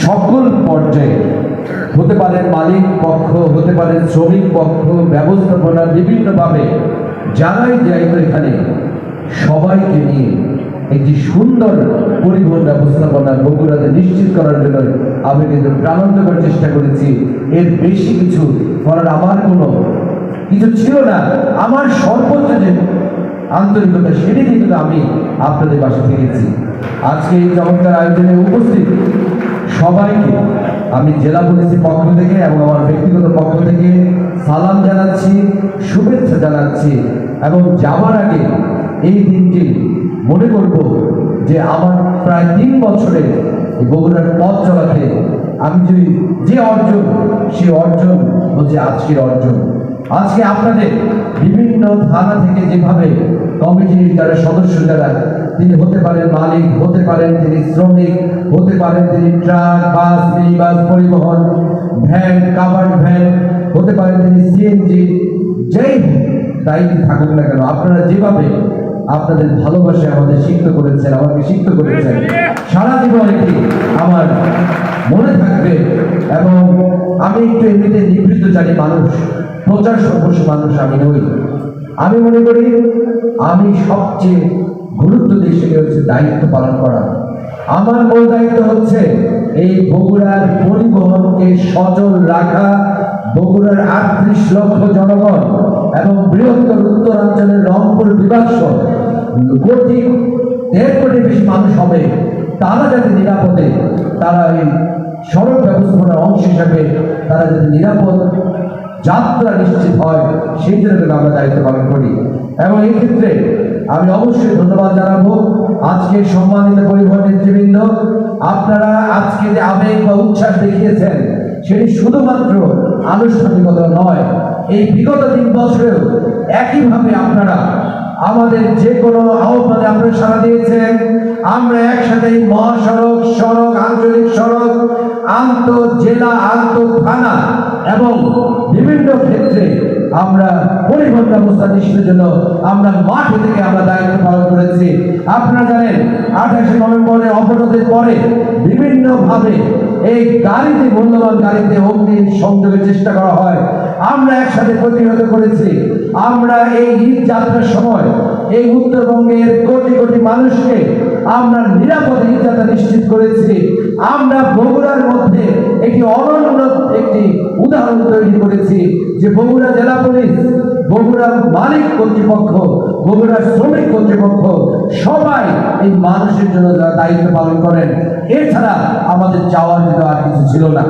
সকল পর্যায়ে হতে পারে মালিক পক্ষ, হতে পারে শ্রমিক পক্ষ, ব্যবস্থাপনা বিভিন্নভাবে যারাই যাইতো এখানে সবাইকে নিয়ে একটি সুন্দর পরিবহন ব্যবস্থাপনা বগুড়াতে নিশ্চিত করার জন্য আমি কিন্তু প্রাণান্তকর চেষ্টা করেছি। এর বেশি কিছু করার আমার কোনো কিছু ছিল না। আমার সর্বোচ্চ যে আন্তরিকতা সেটি কিন্তু আমি আপনাদের পাশে থেকেছি। আজকে এই চমৎকার আয়োজনে উপস্থিত সবাইকে আমি জেলা পুলিশের পক্ষ থেকে এবং আমার ব্যক্তিগত পক্ষ থেকে সালাম জানাচ্ছি, শুভেচ্ছা জানাচ্ছি এবং যাওয়ার আগে এই দিনটি মনে করব যে আমার প্রায় 3 বছরে বগুড়ার পথ চলাতে আমি যে অর্জন, সেই অর্জন হচ্ছে আজকের অর্জন। আজকে আপনাদের বিভিন্ন থানা থেকে যেভাবে কমিটির যারা সদস্য যারা তিনি হতে পারেন মালিক, হতে পারেন তিনি শ্রমিক, হতে পারেন তিনি ট্রাক, বাস, মিনি বাস পরিবহন, ভ্যান, কাভার্ড ভ্যান, হতে পারেন তিনি সিএনজি, যেই দায়িত্বে থাকুক না কেন আপনারা যেভাবে আপনাদের ভালোবাসে আমাদের সিক্ত করেছেন, আমাকে সিক্ত করেছেন, সারা জীবন এটি আমার মনে থাকবে। এবং আমি একটু এমনিতে নিবৃত্ত জানি মানুষ, প্রচার সর্বস্ব মানুষ আমি নই। আমি মনে করি আমি সবচেয়ে গুরুত্ব দিই সেটি হচ্ছে দায়িত্ব পালন করা। আমার মূল দায়িত্ব হচ্ছে এই বগুড়ার পরিবহনকে সচল রাখা। বগুড়ার 38 লক্ষ জনগণ এবং বৃহত্তর উত্তরাঞ্চলের রংপুর বিভাগ সহ 1.5 কোটি বেশি মানুষ হবে, তারা যাতে নিরাপদে, তারা এই সড়ক ব্যবস্থাপনার অংশ হিসাবে তারা যাতে নিরাপদ যাত্রা নিশ্চিত হয়, সেই জন্য আমরা দায়িত্ব পালন করি। এবং এই ক্ষেত্রে আমি অবশ্যই ধন্যবাদ জানাবো আজকে সম্মানিত পরিবহন নেতৃবৃন্দ। আপনারা আজকে যে আবেগ বা উচ্ছ্বাস দেখিয়েছেন সেটি শুধুমাত্র আনুষ্ঠানিকতা নয়, এই বিগত 3 বছরেও একইভাবে আপনারা আমাদের যে কোনো আহ্বানে আপনারা সাড়া দিয়েছেন। আমরা একসাথে মহাসড়ক, সড়ক, আঞ্চলিক সড়ক, আন্তঃজেলা, আন্তঃথানা এবং বিভিন্ন ক্ষেত্রে আমরা পরিবহন ব্যবস্থা নিশ্চিতের জন্য আমরা মাঠে থেকে আমরা দায়িত্ব পালন করেছি। আপনারা জানেন 28 নভেম্বরের অবরোধের পরে বিভিন্নভাবে এই গাড়িতে, মূল্যবান গাড়িতে অগ্নি সংযোগের চেষ্টা করা হয়, আমরা একসাথে প্রতিহত করেছি। আমরা এই ঈদ যাত্রার সময় এই উত্তরবঙ্গের কোটি কোটি মানুষকে আমরা নিরাপদ ঈদ যাত্রা নিশ্চিত করেছি। আমরা বগুড়ার মধ্যে একটি অনন্য একটি উদাহরণ তৈরি করেছি যে বগুড়া জেলা পুলিশ, বগুড়া মালিক কর্তৃপক্ষ, বগুড়া শ্রমিক কর্তৃপক্ষ সবাই এই মানুষের জন্য দায়িত্ব পালন করেন। এছাড়া আমাদের চাওয়ার জন্য আর কিছু ছিল না।